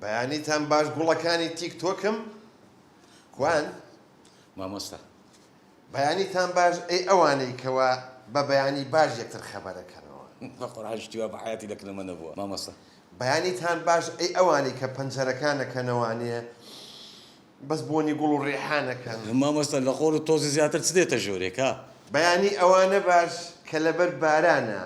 بەیانیتان باش گوڵەکانی تیک تۆکم کوان مامۆستا بەیانیتان باش ئەی ئەوانەی کەوا بە بەیانی باش یەکتر خەبەرەکەنەوە بەقورآن شتیوا بە حیاتی لەک لەمە نەبووە مامۆستا بەیانیتان باش ئەی ئەوانەی کە پەنجەرەکانەکەنەوانەیە بەس بۆنی گوڵ و ڕێحانەکەن مامۆستا لە خۆر و تۆزی زیاتر چ دێتە ژۆرێک ها بەیانی ئەوانە باش کە لەبەر بارانە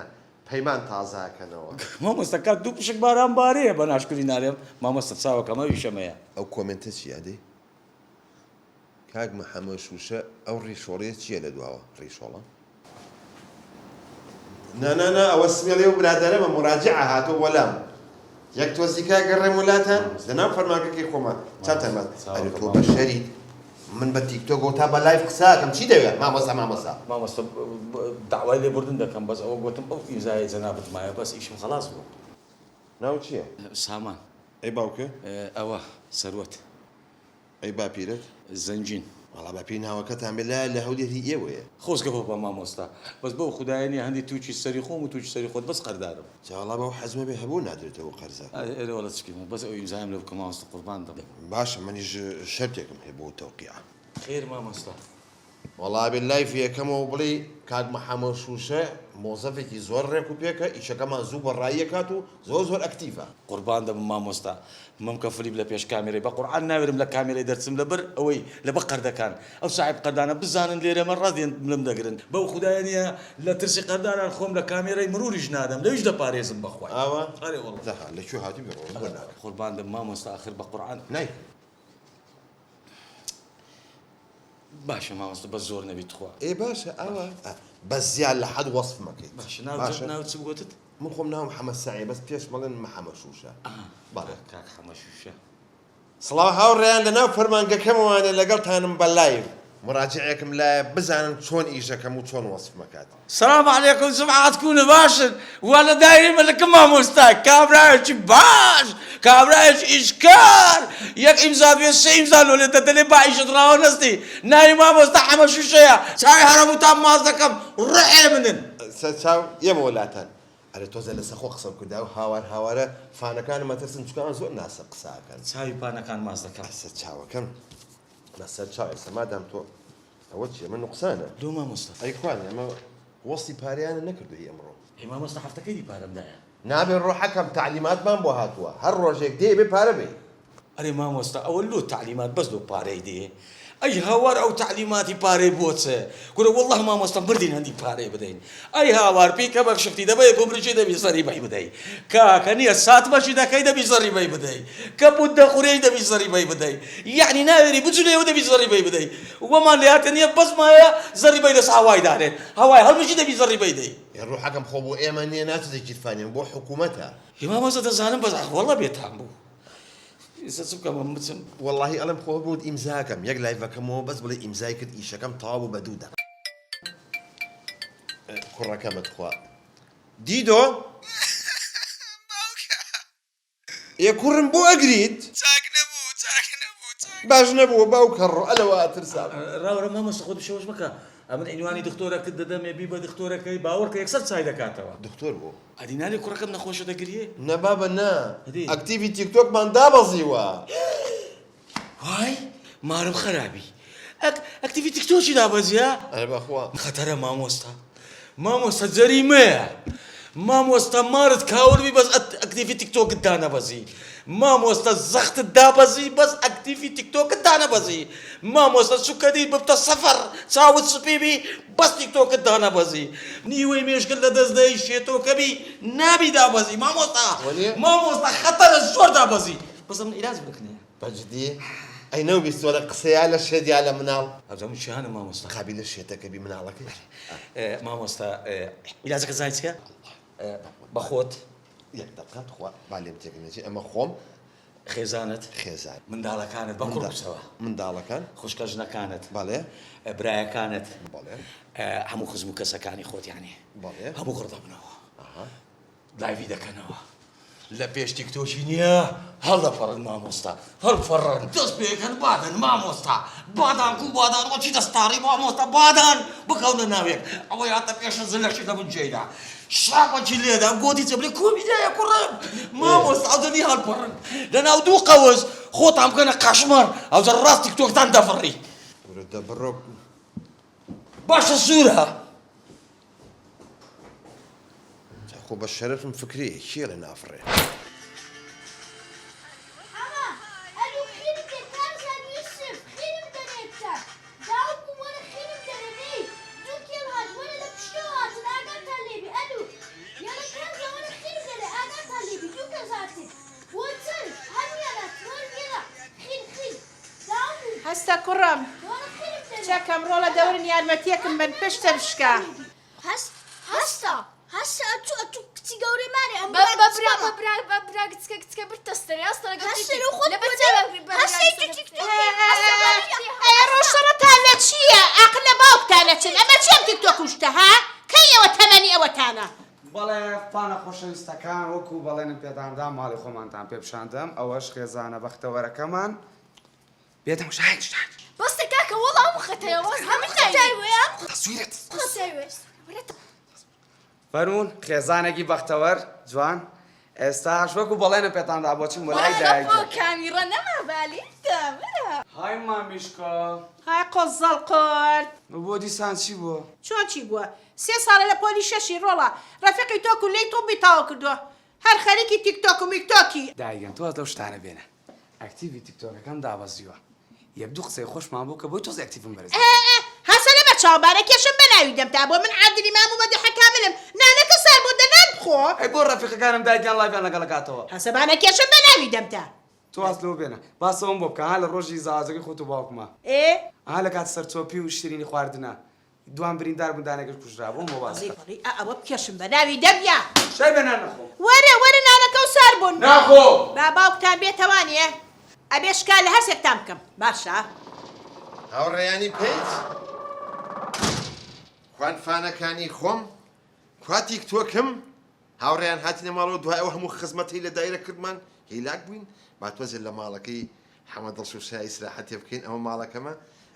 پەیمان تازاکەنەوە مامۆستا کات دوو پشک باران بارەیە بە ناشکری نارێم مامۆستا چاوەکەمە ویشەمەیە ئەو کۆمنتە چیادەی کاک محەممەد شوشە ئەو ڕیشۆڵەیە چییە لە دواوە ڕیشۆڵە نانانا ئەوە سمێڵێ و برادەرەمە مراجعە هاتۆ وەلام یەک تۆزیکا گەڕێ وڵاتان لەناو فەرمانگەکەی خۆمە چاتەمەد ئەرێ تۆ بە شەریت من بە تیکتۆک و تا بە لایف قساکەم چی دەوێت مامۆستا مامۆستا داوای لێبوردن دەکەم بەس ئەوە گوتم ئەو ئیمزای جەنابەت مایە بەس ئیشم خەلاص بوو ناو چییە سامان ئەی باوکە ئەوە سەروەت ئەی باپیرت زەنجین وەڵا باپی ناوەکەتان بێ لە هەولێری ئێوەیە خۆزگە بۆ بە مامۆستا بەس بەو خوددایانی هەندی تووچی سەری خۆم و تووچی سەری خۆت بەس قەردارم جاڵا بەو حەزمە بێ هەبوو نادرێتەوە قەرزە ئێرەوەڵە چکیمە بەس ئەو ئیمزایم لە بکەم مامۆستا قوربان دەبێ باشە منیش شەرتێکم هەیە بۆ تەوقیع خێر مامۆستا وەڵا بێ لایف یەکەمەوە بڵێ کاک محەممەد شوشە مۆزەفێکی زۆر ڕێک و پێکە ئیشەکەمان زوو بەڕاییەکات و زۆر ئەکتیڤە قوربان دەبم مامۆستا مەم کە فلیپ لە پێش کامێرەی بە قورئان ناوێرم لە کامێرەی دەرچم لەبەر ئەوەی لەبە قەردەکان ئەو ساحب قەردانە بزانن لێرەمە ڕادێن لەم دەگرن بەو خوددایانە لە ترسی قەردانان خۆم لە کامێرەی مروریش نادەم لەویش دەپارێزم بەخوای ئاوە ئەرێ وەڵڵا دەها لەکوێ هاتی بێ قوربان دەبم مامۆستا ئاخر بە قورئان نای باشە مامۆستا بە زۆر نەبیت خوا ئێ باشە ئەوە بەس زیاد لە حەد وەصف مەکەیت باشە ناو چ بگوتت من خۆم ناوم محەممەد سەعید بەس پێش مەڵێن محەممەد شوشە بەڵێ کاک حەمەشوشە سڵاو هاوڕێیان لەناو فەرمانگەکەمەوانە لەگەڵتانم بە لایف مراجعەکەم لایە بزانن چۆن ئیشەکەم و چۆن وەصف مەکات سلام علیکم سمعاتکونە باشن وا لە دایری مەلەکە مامۆستا کابرایەکی باش کابرایەکی ئیشکار یەک ئیمزا بێ سێ ئیمزا لۆلێتە دەلێ با ئیشت ڕاوە نەستی ناوی مامۆستا حەمەشوشەیە چاوی هەرەمووتان ماز دەکەم ڕێ منن چاو ئێمە وڵاتان ئەرێ تۆزە لە سەخۆ قسە کردا و هاوارە فانەکان مەترسن چکان زۆر ناسە قساکەن چاوی پانەکان ماز دەکەم ئەسە چاوەکەم لەسەر چاو ئێسەمادام تۆ ئەوە چیە من نوقسانە دو مامۆستا ئەیخوان ئەمە وەستی پارەیانە نەکردوی ئەمڕۆ ئێ مامۆستا هەفتەکەی دی پارەمدایە نابێ ڕۆحەکەم تعلیماتمان بۆ هاتووە هەر ڕۆژێک دێ بێ پارە بێ ئەرێ مامۆستا ئەوە لۆ تعلیمات بەس لۆ پارەی دێ ئەی هاوار ئەو تعلیماتی پارەی بۆچە گورە وەڵڵاه مامۆستا بردین هەندی پارەی بدەین ئەی هاوار پێی کە بەخشفتی دەبێ گۆمرجی دەبی زەری بەی بدەی کاکە نییە سات بەشی دەکەی دەبی زەری بەی بدەی کە بوت دەخورەی دەبی زەری بەی بدەی یعنی ناوێری بجولێەوە دەبی زەری بەی بدەی وەمان لێهاتە نییە بەس مایە زەری بەی لەس هاوای دارێن هاوای هەڵبژی دەبی زەری بەی دەی ڕۆحەکەم خۆ بۆ ئێمە نییە ناچێت گیرفانیان بۆ حکوومەتە مامۆستا دەزانم بەس وەڵڵا بێتان بوو ئێستا چ بکەم بچم واللهی ئەڵم خۆ بوت ئیمزاکەم یەک لایڤەکەمەوە بەس بڵێ ئیمزای کرد ئیشەکەم تەواو بوو بە دوو دەقە کوڕەکەمت خوا دیدۆ ئێ کوڕم بۆ ئەگریت چاک نەبوو باش نەبووە باوکە ڕۆ ئەلەوە ئاترسام ڕاوەڕە مامۆستا خۆت شەوش مەکە ئەمن عنوانی دکتۆرەکەت دەدەمێ بی بە دکتۆرەکەی باوەڕکە یەکسەر چای دەکاتەوە دکتۆر بۆ ئەدینانی کوڕەکەم نەخۆشە دەگریێ نەبابە نا ئەکتیڤی تیکتۆکمان دابەزیوە وای مارم خراپی ئەکتیڤی تیکتۆکی دابەزیە ئەرێ بەخوا خەتەرە مامۆستا جەریمەیە مامۆستا مارت کاوەروی بەس ئەکتیڤی تیکتۆکت دانەبەزی مامۆستا زەختت دابەزی بەس ئەکتیڤی تیکتۆکت دانەبەزی مامۆستا چووکەدی ببتە سەفەر چاوت سوپێبی بەس تیکتۆکت دانەبەزی نیوەی مێشکرد لە دەستدەی شێتۆکەبی نابی دابەزی مامۆستا خەتەرە زۆر دابەزی بەسم ئیلاج بکنێ بەجددی ئەی نەویستوە لە قسەیا لە شێدیا لە مناڵ ئەزەم چیانە مامۆستا قابی لە شێتەکەبی مناڵەکەی مامۆستا ئیلاجەکە زای چکە بەخۆت یەک دەقات خوا با لێم تێکنێتی ئەمە خۆم خێزانت خێزان منداڵەکانت بە قورسەوە منداڵەکان خوشکە ژنەکانت بەڵێ برایەکانت بەڵێ هەموو خزم و کەسەکانی خۆت یانی بەڵێ هەموو قڕدەبنەوە لایڤی دەکەنەوە لە پێش تیکتۆکی نییە هەڵە فەڕن مامۆستا هەڵ فەڕن دەست پێکەن بادن مامۆستا بادان و بادان وەچی دەستاری مامۆستا بادان بکەونە ناوێک ئەوەی هاتە پێشە زلەشی لە بنجێدا شاپەکی لێدا گۆتی جەبلێ کۆمیدایە کوڕم مامۆستا ئەودەنی هەڵپەڕن لەناو دوو قەوز خۆتان بکەنە قەشمەر ئەوجە ڕاست تیکتۆکتان دەفڕی دەبڕۆ باشە سوورە خۆ بە شەرەفم فکرێ کێ لە نافڕێ هەستا کوڕم چەکەم ڕۆڵە دەورن یارمەتیەکم بن پشتە بشکە هەستا ئەتوو کچی گەورەمانێ ئەم برا کچکە برتەستەری ئەستە ئەیە ڕۆژەڕەتان لە چییە؟ ئەقل لە باوکتانە چن ئەمە چێم تیکتۆک وشتە ها؟ کەی ئەوە تەمەنی ئەوەتانە؟ بەڵێ پانە خۆشەویستەکان وەکو بەڵێنم پێداندا ماڵی خۆمانتان پێ بشاندەم ئەوەش خێزانە بەختەوەرەکەمان بێتم شاهد بەستە کاکە وەڵام خەتەوە تەسویرت خەتەوە فەرمون خێزانێکی بەختەوەر جوان ئێستاش وەکو بەڵێنە پێتاندا بۆچین وەلای دایکە کامیڕە نەما بالیتە های مامیشکۆ های قۆزەڵ قۆرد بۆ دیسان چی بووە؟ چۆن چی بووە؟ 3 ساڵە لە پۆلی شەشی ڕۆڵە ڕەفیقی تۆک و لێی تۆ بیتاوە کردووە هەر خەریکی تیکتۆک و میکتۆکی دایگەن تۆ لەو شتانە بێنە ئەکتیڤی تیکتۆکەکەم دابەزیوە یەبدوو قسەی خۆشمان بوو کە بۆی تۆز ئەکتیڤم بەرز هەسە لەمە چاوبارە کێشم بەناوی دەمتا بۆ من عادلی مام و بەدە حەکاملم نانەکە سار بۆ دەنام بخۆ ئەی بۆ ڕەفیقەکانم دایگیان لایڤیان لەگەڵکاتەوە هەسەبانە کێشم بەناوی دەمتا تۆ ئاستەوە بێنە باسەوەم بۆ بکە ها لە ڕۆژی زازەکەی خۆت و باوکمە ها لە کات سەرچۆپی و شیرینی خواردنە دوان بریندار بندانێکش کوژرا بۆ مۆ باس ئەوە بکێشم بەناوی دەمیا شای بێنان نەخۆ وەرە نانەکە و سار بوون ناخۆ با باوکتان بێتەوانیە ئەبێ شکال لە هەرسێکتان بکەم باشە هاوڕێیانی پێیت خوانفانەکانی خۆم کوا تیکتۆکم هاوڕێیان هاتینە ماڵەوە دوای ئەو هەموو خزمەتی لە دایرە کردمان هیلاک بووین با تۆزێت لە ماڵەکەی حەمە دڵش و شای ئیسراحەتێ بکەین ئەوە ماڵەکەمە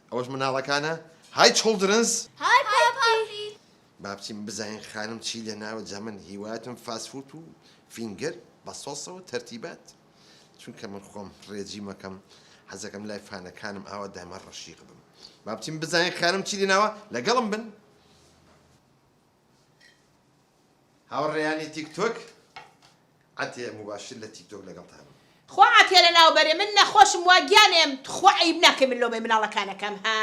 ئەوەش مناڵەکانە های چڵدرنز های پاپی با بچین بزانین خانم چی لە ناوە جا من هیواتم فاسفوت و فینگەر بە سۆسەوە تەرتیبات چونکە من خۆم ڕێجیمەکەم حەزەکەم لای فانەکانم ئاوا دایما ڕەشیق بم با بچین بزانین خانم چی لێناوە لەگەڵم بن هاوڕێیانی تیکتۆک عەتێ مباشر لە تیکتۆک لەگەڵتان خوا عاتێ لە ناوبەرێ من نەخۆشم وا گیانێم خوا عیب ناکەم من لۆمەی مناڵەکانەکەم ها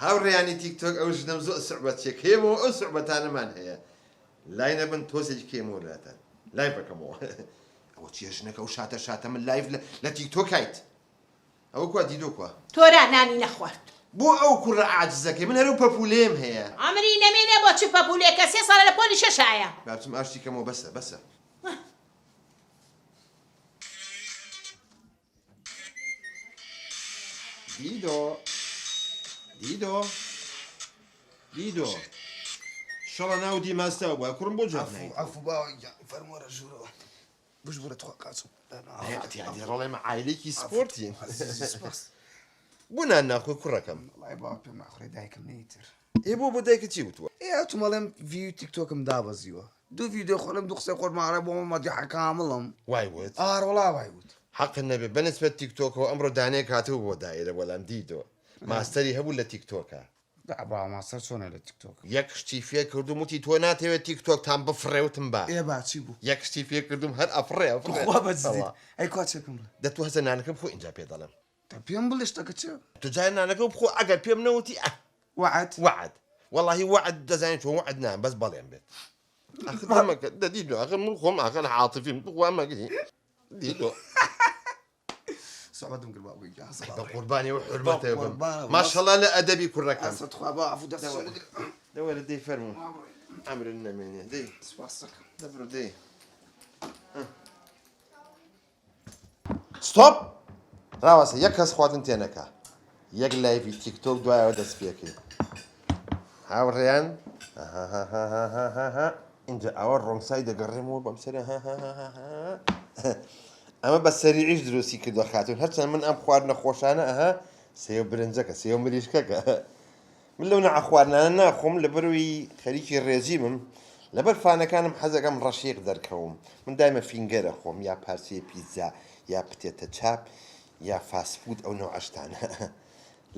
هاوڕێیانی تیکتۆک ئەو ژنەم زۆر سوعبەتێک هەیەمەوە ئەو سوعبەتانەمان هەیە لای نەبن تۆزێکی کێمەوە لاتان لای بەکەمەوە ئەوە چیە ژنەکە و شاتە من لایڤ لە تیکتۆکایت ئەوە کوا دیدۆ کوا تۆرا نانی نەخوارد بۆ ئەو کوڕە عاجزەکەی من هەرو پەپولێم هەیە ئەمری نەمێنێ بۆ چ پەپولێکە 3 ساڵە لە پۆلی شەشایە بابچم ئاشتیکەمەوە بەسە دیدۆ شەڵە ناو دیماستاو بووە کوڕم بۆ جواب نایی ئەفو باوی فەرمۆرە ژوورەوە بژبورە تخوا قاچم هەیەتی ڕۆڵێمە عایلێکی سپۆرتین بوونان ناخۆی کوڕەکەم وڵای باوک پێم ناخۆی دایکم نەیتر بۆ دایکە چی وتووە تو مەڵێم ڤیو تیکتۆکم دابەزیوە دوو ڤیدیۆ خۆلم دوو قسەی خۆرماڕە بۆ مەمەدی حەکامڵم وای وت ئاڕۆڵا وای وت حەق نەبێ بەنسبەت تیکتۆکەوە ئەمڕۆ دانەیەک هاتوو بۆ دایرە وەڵام دیدۆ ماستەری هەبوو لە تیکتۆکە با ماسەر چۆنە لە تیکتۆک یەک شتی فێ کردوم وتی تۆ ناتەوێت تیکتۆکتان بفڕێوتم با باچی بوو یەک شتی فێ کردوم هەر ئەفڕێ خوا بەجدید ئەی کوا چێکم بڵێ دە تۆ هەزە نانەکەم خۆ اینجا پێ دەڵێم تا پێم بڵێ شتەکە چێ تو جای نانەکە بخۆ ئەگەر پێم نەوتی وعد والله وعد دەزانین چۆن وعد نام بەس بەڵێم بێت آخر دەمەکە دەدیدۆ آخر من خۆم آخر عاتفیم بخوا مەگری دیدۆ سەعەدم کرد باوی بە قوربانی و حورمەتەوە بم ماشەڵڵا لە ئەدەبی کوڕەکەم خوا با عفو دەست دەوەرە دەی فەرموو ئەمرن نەمێنێ دەی سپاس دەکەم دەبرو دەی ستۆپ ڕاوەسە یەک کەس خواردن تێنەکە یەک لایڤی تیکتۆک دوایەوە دەست پێکرد هاوڕێیان اینجا ئەوە ڕۆنگسای دەگەڕێمەوە بەم سەرە ئەمە بە سەریعیش دروستی کردووە خاتون هەرچەند من ئەم خواردنە خۆشانە ئەها سێو برنجەکە سێو مریشکەکە من لەو نەع خواردنانە ناخۆم لەبەروی خەریکی ڕێژیمم لەبەر فانەکانم حەزەکەم ڕەشیق دەرکەوم من دایمە فینگەرە خۆم یا پارچەیە پیتزا یا پتێتە چاپ یا فاسفود ئەو نەوعەشتانە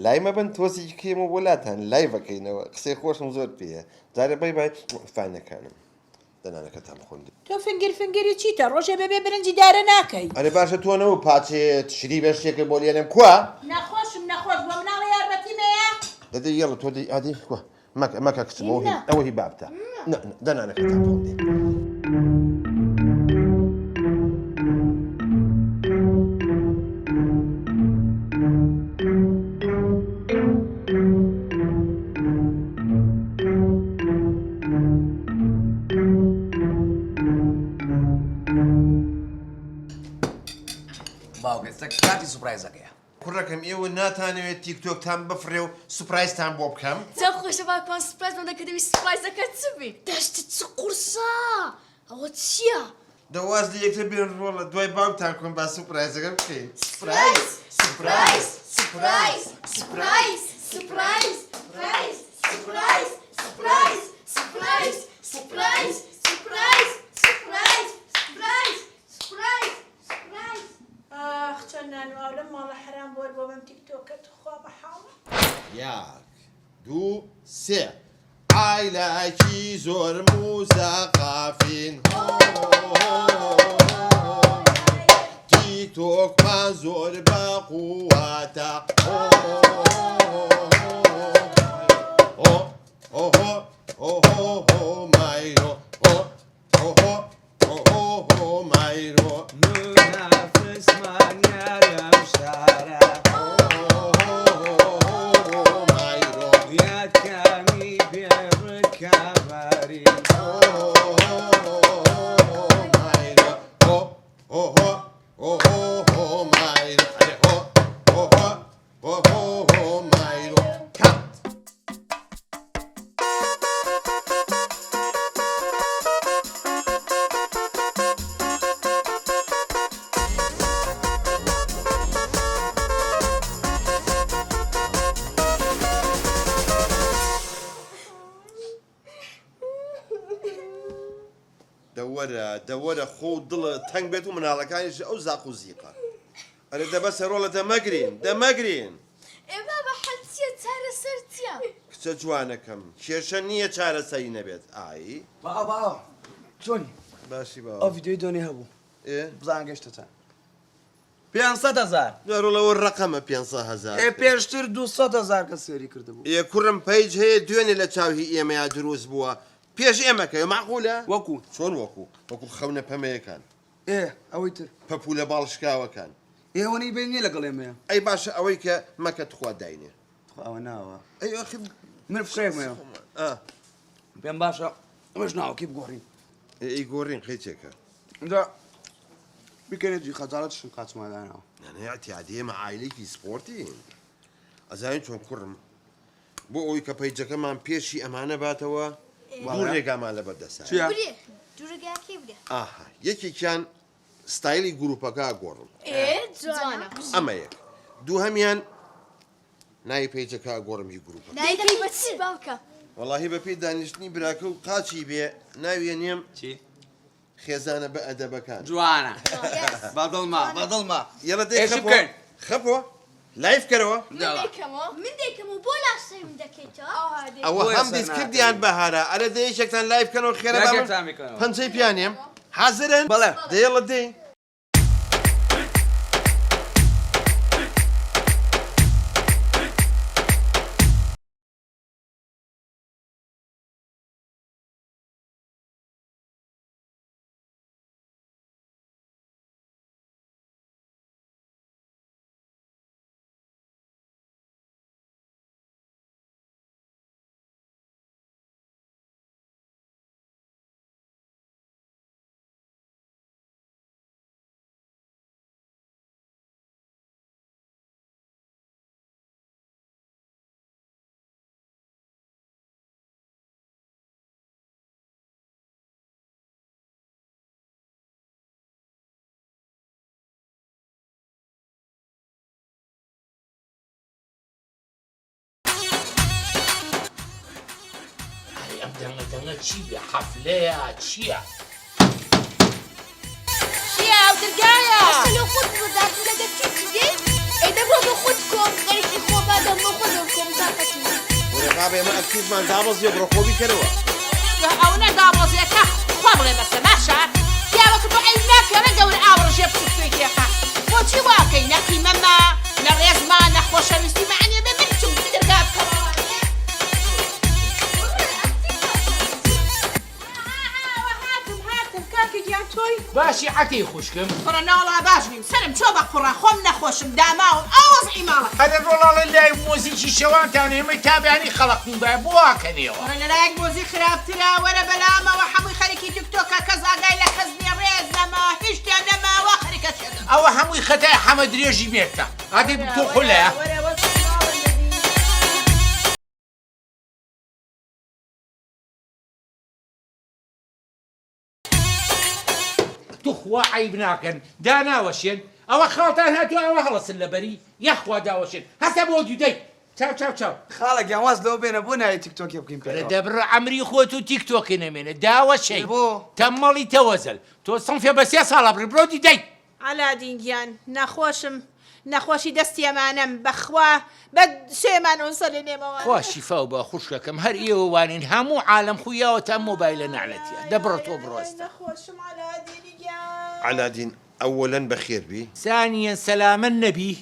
لای مەبن تۆزی کێم و وڵاتان لای بەکەینەوە قسەی خۆشم زۆر پێیە جارە بای بای فانەکانم دەنانەکەتان خوندی تۆ فنگری چیتە ڕۆژێ بەبێ برنجی دارە ناکەی ئەرێ باشە تۆنەوە پاچێت شری بەشتێکە بۆ لێنم کووە نەخۆشم نەخۆش بۆ مناڵە یارمەتیمەیە دەدەی یەڵە تۆ دەی ئادی کووە مەکە کچمەوە ئەوە هی بابتە دەنانەکەتان خوندی باوکە کاتی سوپرایزەکەیە کوڕەکەم ئێوە ناتانەوێت تیکتۆکتان بفرێ و سوپرایزتان بۆ بکەم جا خۆشە باکان سپرایز من دەکەدەوی سپرایزەکە چ بێ دەشتت چ قورسە ئەوە چییە؟ دەواز لە یەکتر بێن ڕۆڵە دوای باوکتان کۆم با سوپرایزەکە بکەین سپرایز سپرایز سپرایز سپرایز سپرایز سپرایز سپرایز سپرایز سپرایز سپرایز سپرایز سپرایز سپرایز سپرایز سپرایز ئاخ چەند نانواو لەم ماڵە حرام بۆر بۆ بەم تیکتۆکەت خوا بەحاڵە یاک دوو سێ ئایلاکی زۆر موزەقافین تیکتۆکمان زۆر بەقوواتە مایرۆ مایرۆ منافسمانیا لەم شارە یادکامی بێڕکاباری دەوەرە خۆ دڵە تەنگ بێت و مناڵەکانیش ئەو زاق و زیقە ئەرێ دەبەسە ڕۆڵە دەمەگرین ئێمە بە حەلچیە چارەسەر چییە؟ کچە جوانەکەم کێشە نییە چارەسەری نەبێت ئایی باو چۆنی باشی ئەو باوە ڤیدیۆی دۆنی هەبوو ئێ بزان گەشتتان 500,000 ڕۆڵەوە ڕقەمە 500,000 پێشتر 200,000 کە سێری کردبوو ئێ کوڕم پەیج هەیە دوێنێ لە چاوی ئێمەیا دروست بووە پێش ئێمەکە معقولە وەکو چۆن وەکو خەونە پەمەیەکان ئەوەی تر پەپوو لە باڵشکاوەکان ئێوەنی بینی لەگەڵ ئێمەیە ئەی باشە ئەوەی کە مەکە تخوا داینێ ئەوە ناوە ئەی ئەخی من فڕێمەوە پێم باشە ئەمەش ناوەکی بگۆڕین ئەی گۆڕین خێچێکە دا بکەنێتی خەجاڵەتشم قاچمادانەوە نەنەیەتیادێمە ئایلێکی سپۆرتین ئەزانین چۆن کوڕم بۆ ئەوی کە پەیجەکەمان پێشی ئەمانە باتەوە دوو ڕێگامان لە بەردەسا برێ دوورگاکەی برێ ئاها یەکێکیان ستایلی گروپەکە گۆڕم جوانە ئەمە یەک دوو هەمیان ناوی پەیجەکە گۆڕمی گروپە نایدەکەی بە چی باوکە؟ وەڵاهی بە پێی دانیشتنی براکە و قاچی بێ ناویە نێم چی خێزانە بە ئەدەبەکان جوانە بەدڵما یەڵە ئێش بکەین خەپۆ لایف کەرەوە من دێکەم و بۆ لاسەی من دەکەیتەوە ئەوە هەم دیسکردیان بەهارە ئەرە دەیەکێکتان لایف کەنەوە خێرە پەنجەی پیانێم حازرن بەڵێ دەیڵە دەی چی بێ حەفلەیە چییە؟ چیە ئەو دەرگایە؟ لە خۆت بۆدات لەگە چی دیگەی؟ ئەیدە بۆ بە خۆت کۆم غەرێکی خۆبا دەمە خۆدەم کۆم تاقەتی وەرەقا بێ ئێمە ئەکتیڤمان دابەزیە بڕۆ خۆ بیکەرەوە ئەو نەدابۆزیەکە خوا بڵێ بەسە باشە پیاوەکە تۆ ئەی ناکەمە گەورە ئاوڕژێ بچوو توێکێقا بۆچی واکەی نەقیمەمە نە ڕێزما نەخۆشەویستی معنیە بێ من بچوم دەرگا بکەوە باشی عەتی خوشکم قڕە ناوەڵا باش نیم سەرم چۆ بە قوڕە خۆم نەخۆشم داماوم ئەوەزعی ماڵە هەدە ڕۆڵاڵە لای مۆزیکی شەوانتان ئێمەی تابیانی خەڵقن بە بۆ واکەنەوە قڕە لەلایەک مۆزی خراپترە وەرە بەلامەوە هەمووی خەریکی تیکتۆکە کەس ئاگای لە کەس نیە ڕێز نەما هیچ شتیان نەماوە خەریکە چێدە ئەوە هەمووی خەتای حەمە درێژی مێتە ئادێ تۆ خولە تو خوا عیب ناکەن داناوەشێن ئەوە خاڵتان هاتووە ئەوە هەڵەسن لەبەری یەخوا داوەشێن هەستا بۆ دوودەی چاو خاڵک یانواز لەوە بێنە بۆ نایە تیکتۆکی بکەین پێ دەبڕە ئەمری خۆت و تیکتۆکی نەمێنە داوەشەی بۆ تەمەڵی تەوەزەل تۆ سەنفێ بە 3 ساڵە بڕی بڕۆ دیدەی ئالادین گیان نەخۆشم نەخۆشی دەستی ئەمانم بەخوا بە سێمان ئەوسە لە نێمەوە خوا شیفا و بە خوشکەکەم هەر ئێوە وانین هەموو عالم خویاوە تا مۆبایلە نعلەتیە دەبڕە تۆ بڕۆستە نەخۆشم ئالادینی گیان علادین ئەوەلەن بەخێر بی ثانیەن سەلامە نەبی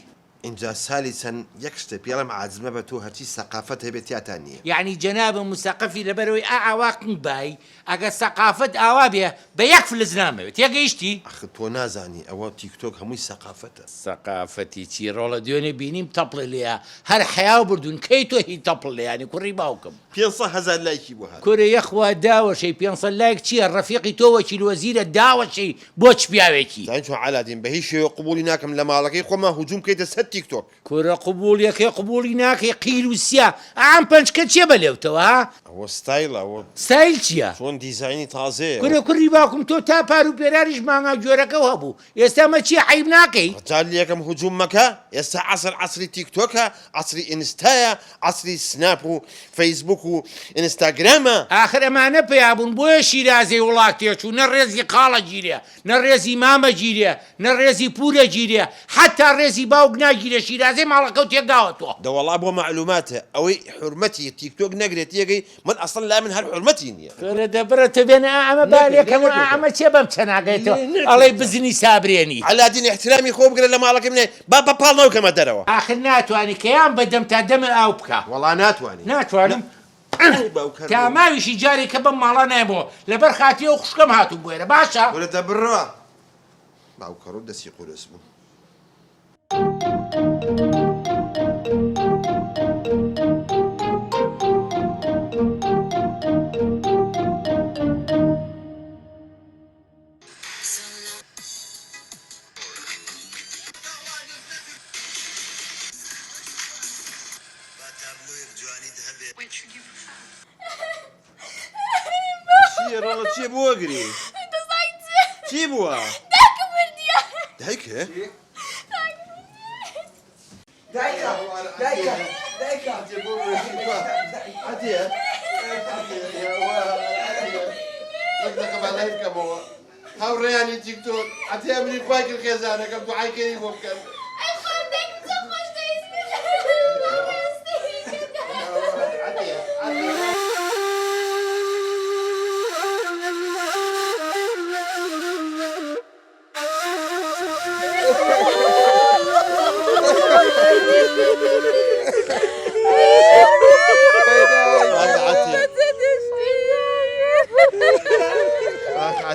اینجا سالی چەند یەک شتە پێڵم عازمە بە تۆ هەرچی سەقافەت هەبێت یاتان نییە یعنی جەنابە موسەقفی لەبەرەوەی ئاواقن بای ئەگە سەقافەت ئاوا بێ بە یەک فلز نامەوێت تێگەیشتی ئەخ تۆ نازانی ئەوە تیکتۆک هەمووی سەقافەتە سەقافەتی چی ڕۆڵە دوێنێ بینیم تەپڵ لێە هەر حیاو بردوون کەی تۆ هی تەپڵ لێیانی کوڕی باوکم 500,000 لایکی بۆ هات کورە یەخوا داوەشەی 500 لایک چییە ڕەفیقی تۆ وەکیل وەزیرە داوەشەی بۆ چ پیاوێکی زانین چۆن علادین بە هیچ شێوە قبولی ناکەم لە ماڵەکەی خۆمان هجووم بکەیتە سەر تیکتۆک کورە قبولیەکەی قبولی ناکەی قیل و سیا ئەم پەنجکە چێ بەلێوتەوە ئەوە ستایلە ئەوە سایل چییە؟ چۆن دیزایانی تازەیە کورە کوڕی باوکم تۆ تا پار و پێراریش مانگا گوێرەکە هەبوو ئێستا مە چی عیب ناکەی؟ جار یەکەم هجووم مەکە ئێستا عەسری تیکتۆکە عەسری ئینستایە عەسری سناپ و فەیسبوک و ئینستاگرامە ئاخر ئەمانە پێیابوون بۆیە شیرازەی وڵات تێچوو نە ڕێزی قاڵە گیرێ نە ڕێزی مامە گیرێ نە ڕێزی پورە گیرێ حتا ڕێزی باوک ناگیرێ شیرازەی ماڵەکە و تێگاوەتەوە دەوەڵا بۆ معلوماتە ئەوەی حرمەتی تیکتۆک نەگرێت یەگەی من ئەسڵ لا من هەر حرمەتی نییە کورە دەبرەتە بێنە ئەمە بالێکەم ئەمە چێ بەم چەناگەیتەوە ئەڵێ بزنی سابرێنی علادین احترامی خۆ بگرە لە ماڵەکە منێ با بە پاڵ نەوکەمە دەرەوە ئاخر ناتوانانی کەیان بەدەم تا دەمە ئاو بکە وەڵا ناتوانانی ناتوانم تا ماویشی جارێک کە بەم ماڵە نایبەوە لەبەر خاتی و خوشکەم هاتوو بێرە باشە وەرە دەبڕەوە باوکەڕۆ دەستی قورس بوو چیە ڕۆڵە چیە بۆ وەگری چی بووە دایکە هاوڕێیانی تیکتۆک ئەتیا منی خوای کرد خێزانەکەم دوعایکەری بۆ بکەن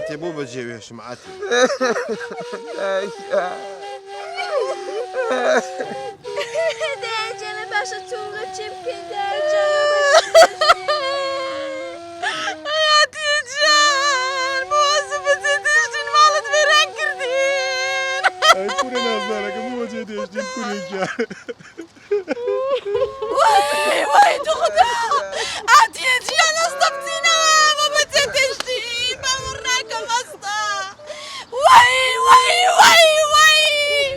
عاتێ بۆ بەجێ وێشم عاتێ داجانە باشە تۆڵە چێ بکەین ئەیاتیجان بۆزە بەجێ دێشتین ماڵت وێران کردین ئەی کوڕە نازدارەکەم بۆ بەجێ دێشتین کوڕێکیان وای تو خدا ئاتیجیان ئەستە بچینەوە بە بەجێ دێشتین بەڕاکەم ئەستا وای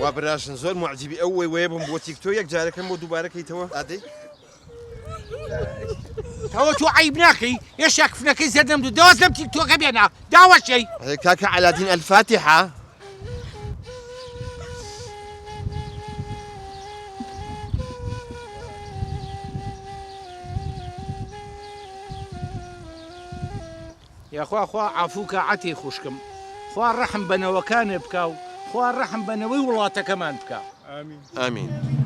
وا براشن زۆر معجیبی ئەو وێ بم بۆ تیکتۆ یەک جارەکەم بۆ دووبارەکەیتەوە ئادەی تەوە تۆ عیب ناکەی هێشتا کفنەکەی زەردەم دوو دەواز لەم تیکتۆکە بێنە داوەشەی كاكا علادين الفاتحة. یاخوا خوا عافووکە عەتێ خوشکم خوا ڕەحم بەنەوەکانێ بکە و خوا ڕەحم بەنەوەی وڵاتەکەمان بکە آمين.